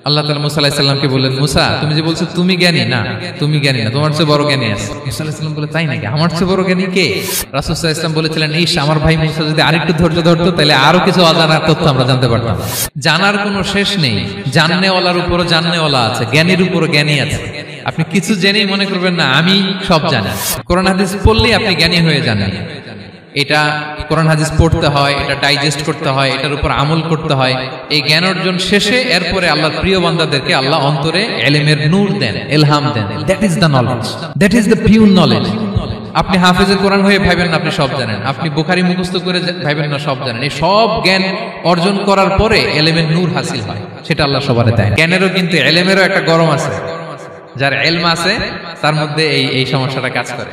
আল্লাহ তাআলা মুসা আলাইহিস সালামকে বললেন, মুসা তুমি যে বলছো তুমি জ্ঞানী, না তুমি জ্ঞানী না, তোমার চেয়ে বড় জ্ঞানী আছে। মুসা আলাইহিস সালাম বলে, তাই নাকি? আমার চেয়ে বড় জ্ঞানী কে? রাসূল সাল্লাল্লাহু আলাইহি ওয়াসাল্লাম বলেছিলেন, ইস আমার ভাই মুসা যদি আরেকটু ধৈর্য ধরতো তাহলে আরো কিছু অজানা তথ্য আমরা জানতে পারতাম। জানার কোনো শেষ নেই, জাননেওয়ালার উপরও জাননেওয়ালা আছে, জ্ঞানীর উপরও জ্ঞানী আছে। আপনি কিছু জেনেই মনে করবেন না আমি সব জানি। কোরআন হাদিস পড়লেই আপনি জ্ঞানী হয়ে যান। এটা কোরআন হাদিস পড়তে হয়, এটা ডাইজেস্ট করতে হয়, এটার উপর আমল করতে হয়। এই জ্ঞান অর্জন শেষে এরপরে আল্লাহর প্রিয় বান্দাদেরকে আল্লাহ অন্তরে ইলমের নূর দেন, ইলহাম দেন। That is the knowledge, that is the pure knowledge. আপনি হাফেজে কোরআন হয়ে ভাবেন না আপনি সব জানেন, আপনি বুখারী মুখস্থ করে ভাবেন না সব জানেন। এই সব জ্ঞান অর্জন করার পরে ইলমের নূর হাসিল হয়, সেটা আল্লাহ সবারে দেয়। জ্ঞানেরও কিন্তু ইলমেরও একটা গরম আছে, যার ইলম আছে তার মধ্যে এই সমস্যাটা কাজ করে।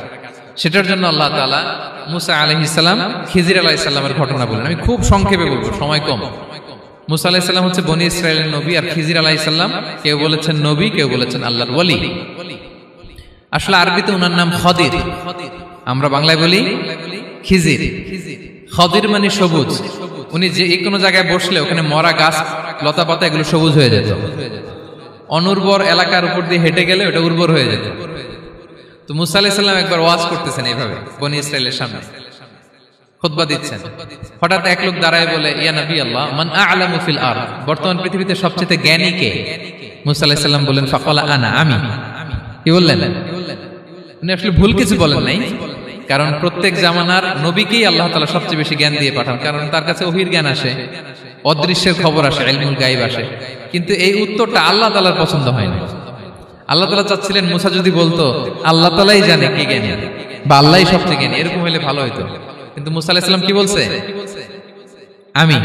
সেটার জন্য আল্লাহ তাআলা মুসা আলাইহিস সালাম খিজির আলাইহিস সালামের ঘটনা বলেন। আমি খুব সংক্ষেপে বলবো, সময় কম। মুসা আলাইহিস সালাম হচ্ছে বনি ইসরাইলের নবী, আর খিজির আলাইহিস সালাম কেউ বলেছেন নবী, কেউ বলেছেন আল্লাহর ওলি। আসলে আরবিতে ওনার নাম খদির, আমরা বাংলায় বলি খিজির। খদির মানে সবুজ। উনি যে কোনো জায়গায় বসলে ওখানে মরা গাছ লতা পাতা এগুলো সবুজ হয়ে যেত। অনুর্বর এলাকার উপর দিয়ে হেঁটে গেলে ওটা উর্বর হয়ে যেত। তো মুসা আলাইহিস সালাম একবার ওয়াজ করতেছেন এইভাবে বনি ইসরাইলের সামনে, খুতবা দিচ্ছেন। হঠাৎ এক লোক দাঁড়ায় বলে, ইয়া নবী আল্লাহ মান আ'লামু ফিল আরদ, বর্তমান পৃথিবীতে সবচেয়ে জ্ঞানী কে? মুসা আলাইহিস সালাম বলেন, ফাকালা আনা, আমি। কি বললেন? উনি আসলে ভুল কিছু বলেন নাই, কারণ প্রত্যেক জামানার নবীকেই আল্লাহ তাআলা সবচেয়ে বেশি জ্ঞান দিয়ে পাঠান, কারণ তার কাছে ওহীর জ্ঞান আসে, অদৃশ্যের খবর আসে, ইলমুল গায়ব আসে। কিন্তু এই উত্তরটা আল্লাহ তাআলার পছন্দ হয় না। আল্লাহ তাআলা চাচ্ছিলেন মুসা যদি বলতো আল্লাহ তাআলাই জানে কে জ্ঞানী বা আল্লাহই সবচেয়ে জ্ঞানী, এরকম হলে ভালো হতো। কিন্তু মুসা আলাইহিস সালাম কি বলছে? আমি।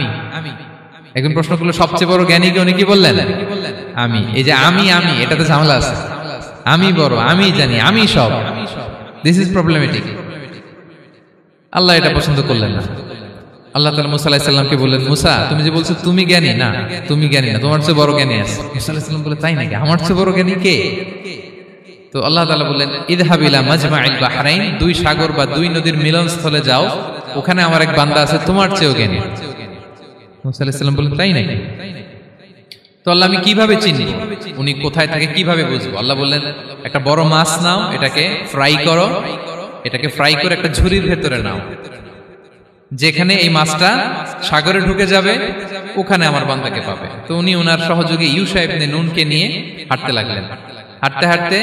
এখন প্রশ্ন করলো সবচেয়ে বড় জ্ঞানী কে? উনি কি বললেন? আমি। এই যে আমি এটাতে ঝামেলা আছে। আমি বড়, আমি জানি, আমি সব। This is problematic. আল্লাহ এটা পছন্দ করলেন না। আল্লাহ তাআলা মুসা আলাইহিস সালামকে বললেন, মুসা তুমি যে বলছো তুমি জ্ঞানী, না তুমি জ্ঞানী না, তোমার চেয়ে বড় জ্ঞানী আছে। মুসা আলাইহিস সালাম বলে, তাই নাকি? আমার চেয়ে বড় জ্ঞানী কে? তো আল্লাহ তাআলা বললেন, ইযহাব ইলা মাজমাইল বাহরাইন, দুই সাগর বা দুই নদীর মিলনস্থলে যাও, ওখানে আমার এক বান্দা আছে তোমার চেয়েও জ্ঞানী। মুসা আলাইহিস সালাম বললেন, তাই নাকি? তো আল্লাহ আমি কিভাবে চিনি উনি কোথায় থাকে, কিভাবে বুঝবো? আল্লাহ বললেন, একটা বড় মাছ নাও, এটাকে ফ্রাই করো, এটাকে ফ্রাই করে একটা ঝুড়ির ভেতরে নাও, যেখানে এই মাছটা সাগরে ঢুকে যাবে ওখানে আমার বান্দাকে পাবে। তো উনি ওনার সহযোগী ইউশা ইবনে নুনকে নিয়ে হাঁটতে লাগলেন। হাঁটতে হাঁটতে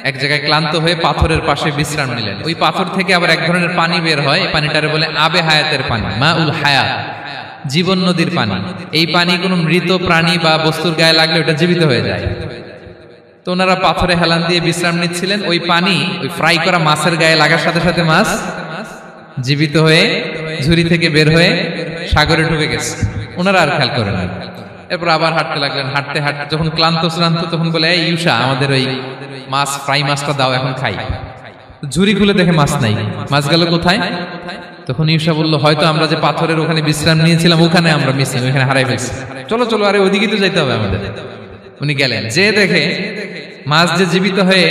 এক জায়গায় ক্লান্ত হয়ে পাথরের পাশে বিশ্রাম নিলেন। ওই পাথর থেকে আবার এক ধরনের পানি বের হয়, এই পানিটারে বলে আবে হায়াতের পানি, মাউল হায়াত, জীবন নদীর পানি। এই পানি কোনো মৃত প্রাণী বা বস্তুর গায়ে লাগলে ওটা জীবিত হয়ে যায়। তো ওনারা পাথরে হেলান দিয়ে বিশ্রাম নিচ্ছিলেন। ওই পানি ওই ফ্রাই করা মাছের গায়ে লাগার সাথে সাথে মাছ জীবিত হয়ে ঝুড়ি থেকে বের হয়ে সাগরে ঢুকে গেছে। ওনারা আর খেয়াল করেন না। এরপর আবার হাঁটতে লাগলেন। হাঁটতে হাঁটতে যখন ক্লান্ত শ্রান্ত তখন বলে, এই ইউশা আমাদের ওই মাছ ফ্রাই মাছটা দাও, এখন খাই। ঝুড়ি খুলে দেখে মাছ নাই। মাছ গেল কোথায়? তখন ইউশা বলল, হয়তো আমরা যে পাথরের ওখানে বিশ্রাম নিয়েছিলাম ওখানে আমরা মিসিং, ওখানে হারাই ফেলছি। চলো চলো, আরে ওইদিকে তো যাইতে হবে আমাদের। উনি গেলেন, যে দেখে মাছ যে জীবিত হয়ে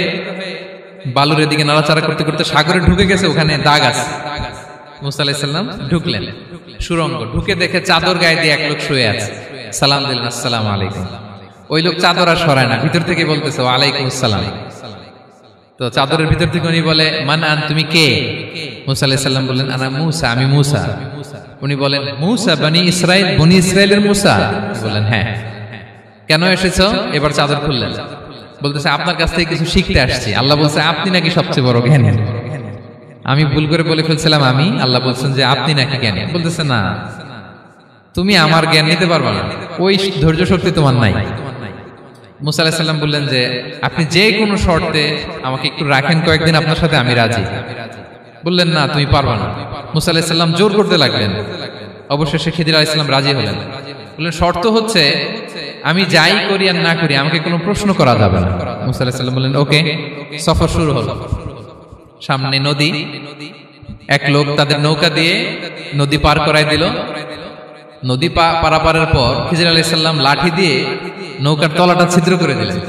বালুর দিকে নাড়াচাড়া করতে করতে সাগরে ঢুকে গেছে, ওখানে দাগ আছে। মুসা আলাইহিস সালাম ঢুকলেন সুরঙ্গ, ঢুকে দেখে চাদর গায়ে দিয়ে এক লোক শুয়ে আছে। সালাম দিলেন, আসসালামু আলাইকুম। ওই লোক চাদর আর সরায় না, ভিতর থেকে বলতেছে ওয়ালাইকুম আসসালাম। তো চাদরের ভিতর থেকে উনি বলে, মান আন, তুমি কে? মুসা আলাইহিস সালাম বললেন, আনা মুসা, আমি মুসা। উনি বলেন, মুসা বনি ইসরাইল, বনি ইসরাইলের মুসা? বললেন, হ্যাঁ। কেন এসেছো? এবার চাদর খুললেন। বলতেছে, আপনার কাছ থেকে কিছু শিখতে আসছি। আল্লাহ বলছে, আপনি নাকি সবচেয়ে বড় জ্ঞানী। আমি ভুল করে বলে ফেলছিলাম আমি। আল্লাহ বলছেন যে আপনি নাকি জ্ঞানী। বলতেছে, না তুমি আমার জ্ঞান নিতে পারবে না, ওই ধৈর্য শক্তি তোমার নাই। মুসা আলাইহিস সালাম বললেন যে আপনি যে কোনো শর্তে আমাকে একটু রাখেন কয়েকদিন, আপনার সাথে আমি রাজি। বললেন, না তুমি পারবে না। মুসা আলাইহিস সালাম জোর করতে লাগলেন। অবশেষে খিদির আলাইহিস সালাম রাজি হলেন। বললেন, শর্ত হচ্ছে আমি যাই করি আর না করি আমাকে কোনো প্রশ্ন করা যাবে না। মুসা আলাইহিস সালাম বললেন, ওকে। সফর শুরু হলো। সামনে নদী, এক লোক তাদের নৌকা দিয়ে নদী পার করাই দিল। নদী পারাপারের পর খিজির আলাইহিস সালাম লাঠি দিয়ে নৌকার তলাটা ছিদ্র করে দিলেন।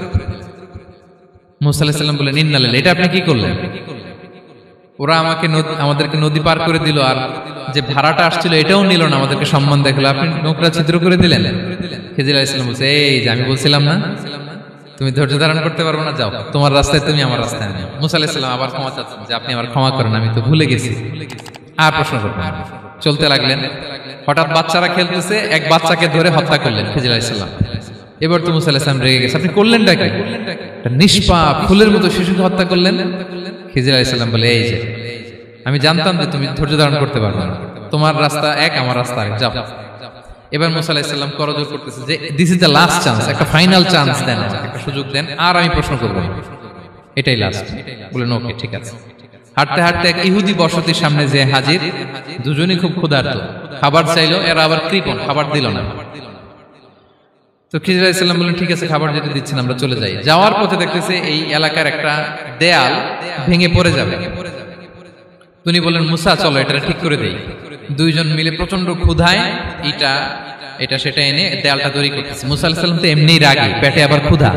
মুসা আলাইহিস সালাম বললেন, ইন্না লিল্লাহি, এটা আপনি কি করলেন? ওরা আমাদেরকে নদী পার করে দিল, আর যে ভাড়াটা আসছিল এটাও নিল না, আমাদেরকে সম্মান দেখালো, আপনি নৌকা ছিদ্র করে দিলেন। খিজির আলাইহিস সালাম বলছে, এই যে আমি বলছিলাম না তুমি ধৈর্য ধারণ করতে পারবে না, যাও তোমার রাস্তায় তুমি, আমার রাস্তায় আমি। মুসা আলাইহিস সালাম আবার ক্ষমা চাচ্ছেন যে আপনি আমার ক্ষমা করেন, আমি তো ভুলে গেছি, আর প্রশ্ন করবেন না। চলতে লাগলেন। হঠাৎ বাচ্চারা খেলতেছে, এক বাচ্চাকে ধরে হত্যা করলেন খিজির আলাইহিস সালাম। এবার তো মুসা আলাইহিস সালাম রেগে গেছে, আপনি করলেনটা কি? একটা নিষ্পাপ ফুলের মতো শিশুকে হত্যা করলেন। খিজির আলাইহিস সালাম বলে, এই যে আমি জানতাম যে তুমি ধৈর্য ধারণ করতে পারবে না, তোমার রাস্তা এক, আমার রাস্তা এক, যাও। এবার মুসা আলাইহিস সালাম করজোর করতেছে যে this is the last chance, একটা ফাইনাল চান্স দেন, একটা সুযোগ দেন, আর আমি প্রশ্ন করব না, এটাই লাস্ট। বলেন ওকে ঠিক আছে। হাঁটতে হাঁটতে এক ইহুদি বসতির সামনে যে হাজির, দুজনই খুব ক্ষুধার্ত, খাবার চাইলো, এরা আবার কৃপণ, খাবার দিল না। তো খিজির আলাইহিস সালাম বললেন ঠিক আছে, খাবার যেটা দিচ্ছেন আমরা চলে যাই। যাওয়ার পথে দেখতেছে এই এলাকার একটা দেয়াল ভেঙে পড়ে যাবে। তিনি বললেন মুসা চলো এটা ঠিক করে দেই। দুইজন মিলে প্রচন্ড ক্ষুধায় এটা সেটা এনে দেয়ালটা তৈরি করতেছে। মুসা আলাইহিস সালাম তো এমনিই রাগী, পেটে আবার ক্ষুধা,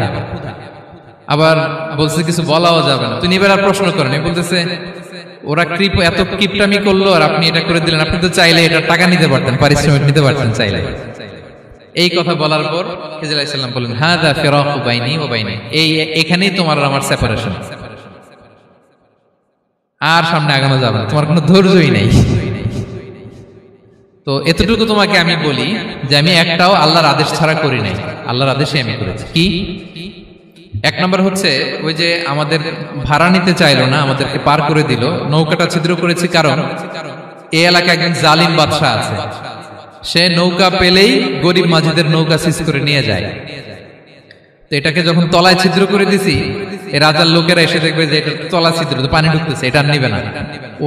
আবার বলছে কিছু বলাও যাবে না। তিনি এবার আর প্রশ্ন করেন, বলতেছে ওরা এত কিপটামি করলো আর আপনি এটা করে দিলেন, আপনি তো চাইলে এটা টাকা নিতে পারতেন, পারিশ্রমিক নিতে পারতেন চাইলে। এই কথা বলার পর খিজির আলাইহিস সালাম বললেন হাযা ফিরাকু বাইনি ওয়া বাইনি, এখানেই তোমার আর আমার সেপারেশন, আর সামনে আগানো যাবে না, তোমার কোনো ধৈর্যই নেই। তো এতটুকু তোমাকে আমি বলি যে আমি একটাও আল্লাহর আদেশ ছাড়া করি নাই, আল্লাহর আদেশে আমি করেছি। কি? এক নম্বর হচ্ছে ওই যে আমাদের ভাড়া নিতে চাইলো না, আমাদেরকে পার করে দিল, নৌকাটা ছিদ্র করেছি কারণ এই এলাকায় একজন জালিম বাদশা আছে, সে নৌকা পেলেই গরিব মাঝিদের নৌকা সিজ করে নিয়ে যায়। তো এটাকে যখন তলায় ছিদ্র করে দিছি, এই রাজার লোকেরা এসে দেখবে যে এটা তলা ছিদ্র, পানি ঢুকতেছে, এটা নিবে না,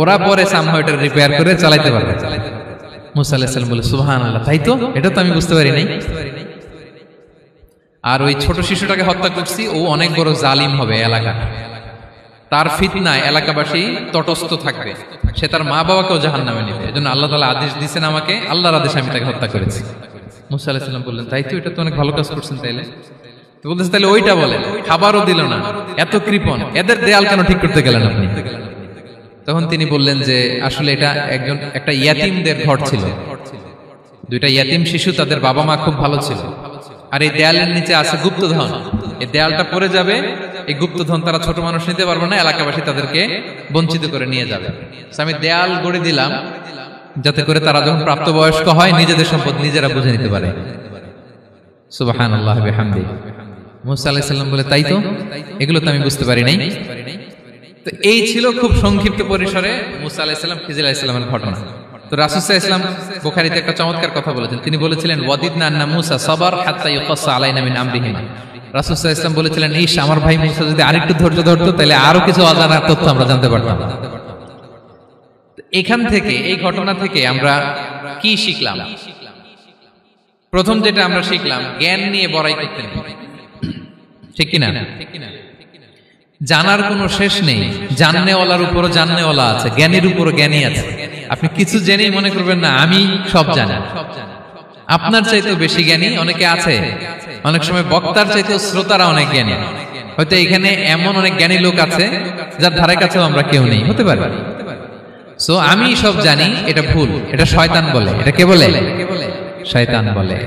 ওরা পরে সামহাও এটা রিপেয়ার করে চালাইতে পারবে। মুসা আলাইহিস সালাম বলে সুবহানাল্লাহ, তাই তো, এটা তো আমি বুঝতে পারি নাই। আর ওই ছোট শিশুটাকে হত্যা করছি, ও অনেক বড় জালিম হবে এলাকা, তার ফিতনায় এলাকাবাসী তটস্থ থাকবে, সে তার মা বাবাকেও জাহান্নামে নেবে, এজন্য আল্লাহ তাআলা আদেশ দিয়েছেন আমাকে, আল্লাহর আদেশে আমি তাকে হত্যা করেছি। মুসা আলাইহিস সালাম বললেন তাই তো, এটা তো অনেক ভালো কাজ করছেন। তাইলে তো বলতেছে তাহলে ওইটা বলেন, খাবারও দিল না, এত কৃপণ, এদের দেয়াল কেন ঠিক করতে গেলেন আপনি? তখন তিনি বললেন যে আসলে এটা একটা ইয়াতিমদের ঘর ছিল, দুইটা ইয়াতিম শিশু, তাদের বাবা মা খুব ভালো ছিল, আর এই দেয়ালের নিচে আছে গুপ্তধন, এই দেয়ালটা পড়ে যাবে, এই গুপ্তধন তারা ছোট মানুষ নিতে পারবে না, এলাকাবাসী তাদেরকে বঞ্চিত করে নিয়ে যাবে। আমি দেয়াল গড়ে দিলাম যাতে করে তারা যখন প্রাপ্তবয়স্ক হয় নিজেদের সম্পদ নিজেরা বুঝে নিতে পারে। সুবহানাল্লাহ বিহামদিহি। মুসা আলাইহিস সালাম বলে তাই তো, এগুলো তো আমি বুঝতে পারি নাই। তো এই ছিল খুব সংক্ষিপ্ত পরিসরে মুসা আলাইহিস সালাম খিজির আলাইহিস সালামের ঘটনা। তো রাসূল সাল্লাল্লাহু আলাইহি ওয়াসাল্লাম বুখারীতে একটা চমৎকার কথা বলেছেন, তিনি বলেছিলেন ওয়াদিদনা আন্না মুসা সাবার হাত্তা ইউকাসসা আলাইনা মিন আমরিহিমা। রাসূল সাল্লাল্লাহু আলাইহি ওয়াসাল্লাম বলেছিলেন ইস আমার ভাই মুসা যদি আরেকটু ধৈর্য ধরতো তাহলে আরো কিছু অজানা তথ্য আমরা জানতে পারতাম। এখান থেকে, এই ঘটনা থেকে আমরা কি শিখলাম? প্রথম যেটা আমরা শিখলাম, জ্ঞান নিয়ে বড়াই করতে নেই, ঠিক কিনা? জানার কোনো শেষ নেই, জাননেওয়ালার উপরও জাননেওয়ালা আছে, জ্ঞানীর উপরও জ্ঞানী আছে। আপনি কিছু জেনেই মনে করবেন না আমি সব জানি, আপনার চাইতেও বেশি জ্ঞানী অনেকে আছে। অনেক সময় বক্তার চাইতেও শ্রোতারা অনেক জ্ঞানী। হয়তো এখানে এমন অনেক জ্ঞানী লোক আছে যার ধারে কাছেও আমরা কেউ নেই, হতে পারে। সো আমি সব জানি, এটা ভুল, এটা শয়তান বলে। এটা কে বলে? শয়তান বলে।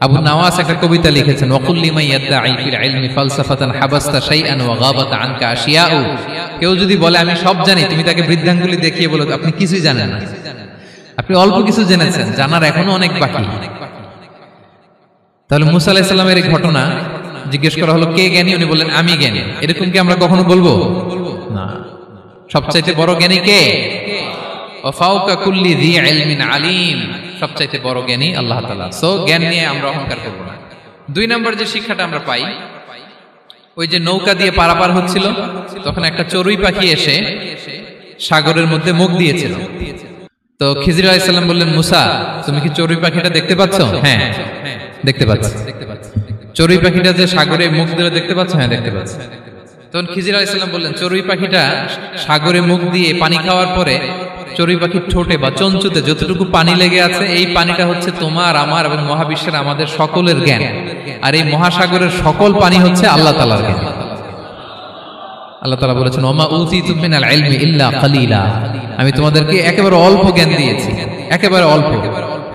আবু নাওয়াস একটা কবিতা লিখেছেন, ওয়াকুল লিমান ইয়াদঈ ফিল ইলমি ফালসাফাতান হাবাসতা শাইআন ওয়া গাবাত আনকা আশিয়াউ। কেউ যদি বলে আমি সব জানি, তুমি তাকে বৃদ্ধাঙ্গুলি দেখিয়ে বলো আপনি কিছুই জানেন না, আপনি অল্প কিছু জেনেছেন, জানার এখনো অনেক বাকি। তাহলে মুসা আলাইহিস সালামের এই ঘটনা জিজ্ঞেস করা হলো কে জ্ঞানী, উনি বললেন আমি জ্ঞানী। এরকম কি আমরা কখনো বলবো? না। সবচাইতে বড় জ্ঞানী কে? ওয়া ফাওকা কুল্লি যী ইলমিন আলিম। সবচাইতে বড় জ্ঞানী আল্লাহ তাআলা। সো জ্ঞান নিয়ে আমরা অহংকার করব না। দুই নম্বর যে শিক্ষাটা আমরা পাই, ওই যে নৌকা দিয়ে পারাপার হচ্ছিল, তখন একটা চড়ুই পাখি এসে সাগরের মধ্যে মুখ দিয়েছিল। তো খিজির আলাইহিস সালাম বললেন মুসা তুমি কি চড়ুই পাখিটা দেখতে পাচ্ছ? হ্যাঁ দেখতে পাচ্ছি। চড়ুই পাখিটা যে সাগরে মুখ দিলে দেখতে পাচ্ছ? হ্যাঁ দেখতে পাচ্ছি। তখন খিজির আলাইহিস সালাম বললেন চড়ুই পাখিটা সাগরে মুখ দিয়ে পানি খাওয়ার পরে চড়ুই পাখির ঠোঁটে বা চঞ্চুতে যতটুকু পানি লেগে আছে, এই পানিটা হচ্ছে তোমার, আমার এবং মহাবিশ্বের আমাদের সকলের জ্ঞান। আর এই মহাসাগরের সকল পানি হচ্ছে আল্লাহ তাআলার জ্ঞান। আল্লাহ তাআলা বলেছেন ওমা উতিতুম মিনাল ইলমি ইল্লা কালিলা। আমি তোমাদেরকে একেবারে অল্প জ্ঞান দিয়েছি, একেবারে অল্প।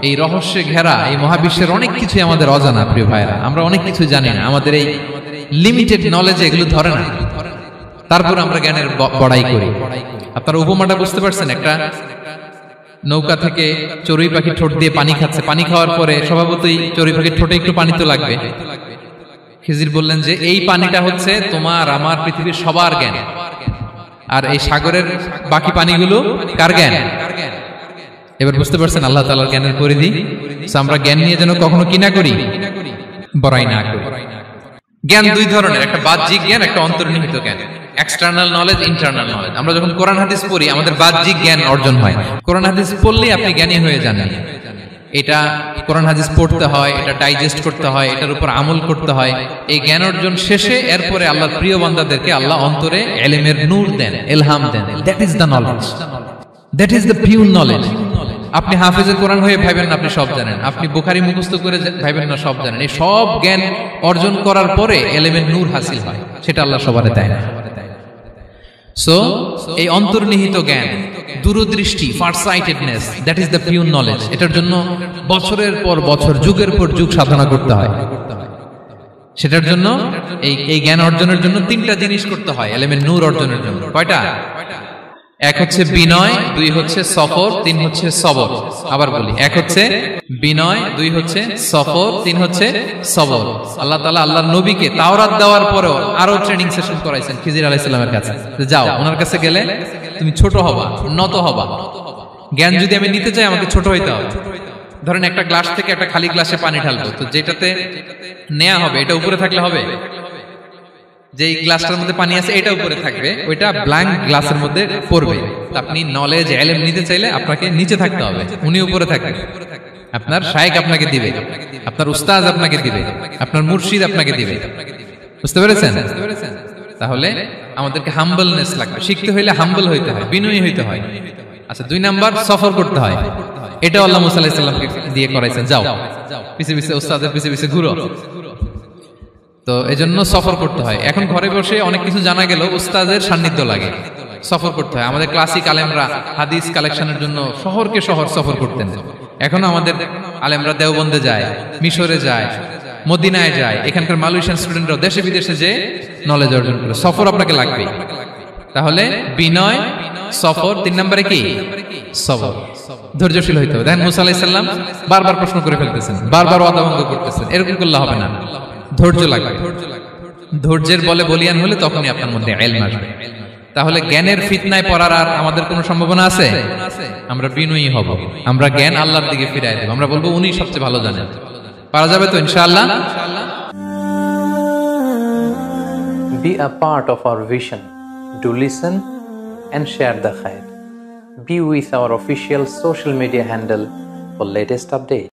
এই রহস্যে ঘেরা এই মহাবিশ্বের অনেক কিছু আমাদের অজানা প্রিয় ভাইরা, আমরা অনেক কিছু জানি না, আমাদের এই লিমিটেড নলেজে এগুলো ধরে না, তারপর আমরা জ্ঞানের বড়াই করি। আপনারা উপমাটা বুঝতে পারছেন? একটা নৌকা থেকে চড়ুই পাখি ঠোঁট দিয়ে পানি খাচ্ছে, পানি খাওয়ার পরে স্বভাবতই চড়ুই পাখির ঠোঁটে একটু পানি তো লাগবে। খিজির বললেন যে এই পানিটা হচ্ছে তোমার আমার পৃথিবীর সবার জ্ঞান, আর এই সাগরের বাকি পানিগুলো কার জ্ঞান? এবার বুঝতে পারছেন আল্লাহ তাআলার জ্ঞানের পরিধি। আমরা জ্ঞান নিয়ে যেন কখনো কি না করি, বড়াই না করি। জ্ঞান দুই ধরনের, একটা বাহ্যিক জ্ঞান, একটা অন্তর্নিহিত জ্ঞান। External knowledge, internal knowledge. আমরা যখন কোরআন হাদিস পড়ি আমাদের বাহ্যিক জ্ঞান অর্জন হয়। কোরআন হাদিস পড়লেই আপনি জ্ঞানী হয়ে যান। এটা কোরআন হাদিস পড়তে হয়, এটা ডাইজেস্ট করতে হয়, এটার উপর আমল করতে হয়। এই জ্ঞান অর্জন শেষে এরপরে আল্লাহর প্রিয় বান্দাদেরকে আল্লাহ অন্তরে ইলমের নূর দেন, ইলহাম দেন। That is the knowledge, that is the pure knowledge. আপনি হাফেজে কোরআন হয়ে ভাবেন না আপনি সব জানেন, আপনি বুখারী মুখস্থ করে ভাবেন না সব জানেন। এই সব জ্ঞান অর্জন করার পরে ইলমের নূর হাসিল হয়, সেটা আল্লাহ সবারে দেয় না। সো এই অন্তর্নিহিত জ্ঞান, দূরদৃষ্টি, farsightedness, that is the pure knowledge. এটার জন্য বছরের পর বছর, যুগের পর যুগ সাধনা করতে হয়। সেটার জন্য এই জ্ঞান অর্জনের জন্য তিনটা জিনিস করতে হয় ইলমের নূর অর্জনের জন্য। কয়টা? এক হচ্ছে বিনয়, দুই হচ্ছে সফর, তিন হচ্ছে সবর। আবার বলি, এক হচ্ছে বিনয়, দুই হচ্ছে সফর, তিন হচ্ছে সবর। আল্লাহ তাআলা আল্লাহর নবীকে তাওরাত দেওয়ার পরেও আরো ট্রেনিং সেশন করাইছেন খিজির আলাইহিস সালামের কাছে। যাও, ওনার কাছে গেলে তুমি ছোট হবা, নত হবা। জ্ঞান যদি আমি নিতে চাই আমাকে ছোট হইতে হবে। ধরেন একটা গ্লাস থেকে একটা খালি গ্লাসে পানি ঢালবো, তো যেটাতে নেওয়া হবে এটা উপরে থাকলে হবে? যে গ্লাসটার মধ্যে পানি আছে এটা উপরে থাকবে, ওইটা ব্ল্যাঙ্ক গ্লাসের মধ্যে পড়বে। আপনি নলেজ ইলম নিতে চাইলে আপনাকে নিচে থাকতে হবে, উনি উপরে থাকবেন। আপনার শায়েখ আপনাকে দিবে, আপনার উস্তাদ আপনাকে দিবে, আপনার মুর্শিদ আপনাকে দিবে। বুঝতে পেরেছেন? তাহলে আমাদেরকে হাম্বলনেস লাগবে, শিখতে হইলে হাম্বল হইতে হয়, বিনয়ী হইতে হয়। আচ্ছা, দুই নাম্বার সফর করতে হয়। এটা আল্লাহ মুসা আলাইহিস সালামকে দিয়ে করাইছেন, যাও পিছে পিছে উস্তাদের পিছে পিছে ঘুরো। তো এজন্য সফর করতে হয়। এখন ঘরে বসে অনেক কিছু জানা গেল, উস্তাদের সান্নিধ্য লাগে, সফর করতে হয়। আমাদের ক্লাসিক আলেমরা হাদিস কালেকশনের জন্য শহরকে শহর সফর করতেন। এখনো আমাদের আলেমরা দেওবন্দে যায়, মিশরে যায়, মদিনায় যায়। এখানকার মালয়েশিয়ান স্টুডেন্টরাও দেশে বিদেশে যে নলেজ অর্জন করে। সফর আপনাকে লাগবে। তাহলে বিনয়, সফর, তিন নম্বরে কি? সবর। ধৈর্যশীল হইতে হবে। দেখেন মুসা আলাইহিস সালাম বারবার প্রশ্ন করে ফেলতেছেন, বারবার ওয়াদা ভঙ্গ করতেছেন। এরকম করলে হবে না, ধৈর্য লাগবে। ধৈর্যের বলে বলিয়ান হলে তখনই আপনার মধ্যে ইলম আসবে। তাহলে জ্ঞানের ফিতনায় পড়ার আর আমাদের কোনো সম্ভাবনা আছে? আমরা বিনয়ী হব, আমরা জ্ঞান আল্লাহর দিকে ফিরাই দেব, আমরা বলবো উনি সবচেয়ে ভালো জানেন। পারা যাবে তো ইনশাআল্লাহ? Be a part of our vision. Do listen and share the khair. Be with our official social media handle for latest updates.